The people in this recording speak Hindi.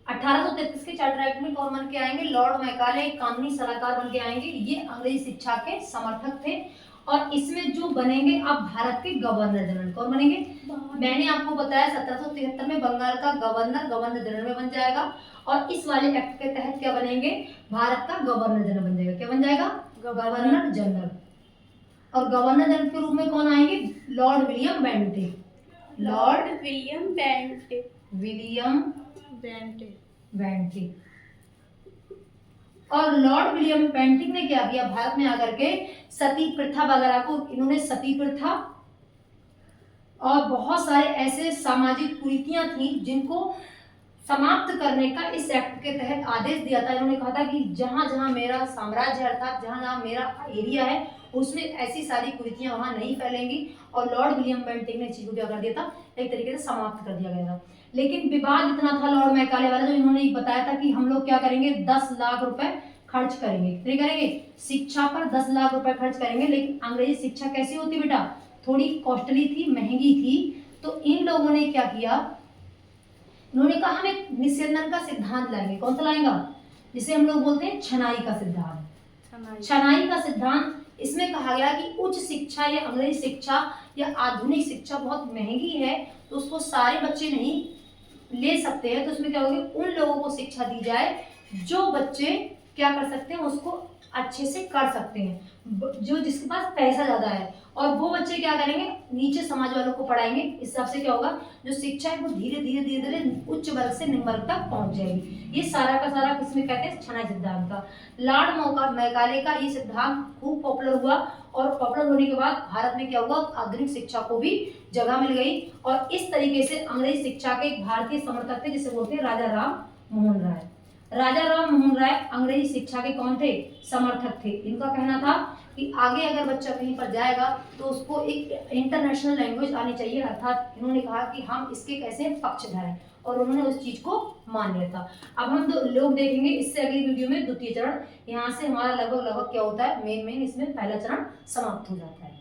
1833 के चार्टर एक्ट में कौन बन के आएंगे? लॉर्ड मैकाले कानूनी सलाहकार बन के आएंगे। ये अंग्रेजी शिक्षा के समर्थक थे और इसमें जो बनेंगे अब भारत के गवर्नर जनरल। कौन बनेंगे? मैंने आपको बताया 1773 में बंगाल का गवर्नर जनरल में बन जाएगा और इस वाले एक्ट के तहत क्या बनेंगे? भारत का गवर्नर जनरल बन जाएगा। क्या बन जाएगा? Governor general. और गवर्नर जनरल के रूप में कौन आएंगे? Lord William Bentinck. Lord William Bentinck. William Bentinck. और लॉर्ड विलियम बेंटिक ने क्या किया? भारत में आकर के सती प्रथा वगैरह को इन्होंने सती प्रथा और बहुत सारे ऐसे सामाजिक कुरीतियां थी जिनको समाप्त करने का इस एक्ट के तहत आदेश दिया था। इन्होंने कहा था कि जहां जहां मेरा साम्राज्य अर्थात जहां जहां मेरा एरिया है उसमें ऐसी सारी कुरीतियां वहां नहीं फैलेंगी। और लॉर्ड विलियम बेंटिक ने चीज को क्या कर दिया था? एक तरीके से समाप्त कर दिया गया था। लेकिन विवाद इतना था लॉर्ड मैकाले वाला, जो इन्होंने बताया था कि हम लोग क्या करेंगे? 10 लाख रुपए खर्च करेंगे। कितने करेंगे? शिक्षा पर 10 लाख रुपए खर्च करेंगे। लेकिन अंग्रेजी शिक्षा कैसी होती बेटा? थोड़ी कॉस्टली थी, महंगी थी। तो इन लोगों ने क्या किया? उन्होंने कहा हम एक निस्यंदन का सिद्धांत लाएंगे। कौन सा लाएंगे? जिसे हम लोग बोलते हैं छनाई का सिद्धांत। छनाई का सिद्धांत, इसमें कहा गया कि उच्च शिक्षा या अंग्रेजी शिक्षा या आधुनिक शिक्षा बहुत महंगी है तो उसको सारे बच्चे नहीं ले सकते हैं। तो उसमें क्या होगा? उन लोगों को शिक्षा दी जाए जो बच्चे क्या कर सकते हैं, उसको अच्छे से कर सकते हैं, जो जिसके पास पैसा ज्यादा है। और वो बच्चे क्या करेंगे? नीचे समाज वालों को पढ़ाएंगे। इस हिसाब से क्या होगा? जो शिक्षा है वो धीरे धीरे उच्च वर्ग से निम्न वर्ग तक पहुंच जाएगी। ये सारा का सारा किसमें कहते हैं? छनाई सिद्धांत का। लॉर्ड मैकाले का ये सिद्धांत खूब पॉपुलर हुआ और पॉपुलर होने के बाद भारत में क्या हुआ? आधुनिक शिक्षा को भी जगह मिल गई। और इस तरीके से अंग्रेजी शिक्षा के एक भारतीय समर्थक थे जिसे बोलते हैं राजा राम मोहन राय। राजा राम मोहन राय अंग्रेजी शिक्षा के कौन थे? समर्थक थे। इनका कहना था कि आगे अगर बच्चा कहीं पर जाएगा तो उसको एक इंटरनेशनल लैंग्वेज आनी चाहिए, अर्थात इन्होंने कहा कि हम इसके कैसे पक्षधर हैं और उन्होंने उस चीज को मान लिया था। अब हम दो लोग देखेंगे इससे अगली वीडियो में द्वितीय चरण। यहाँ से हमारा लगभग क्या होता है? मेन इसमें पहला चरण समाप्त हो जाता है।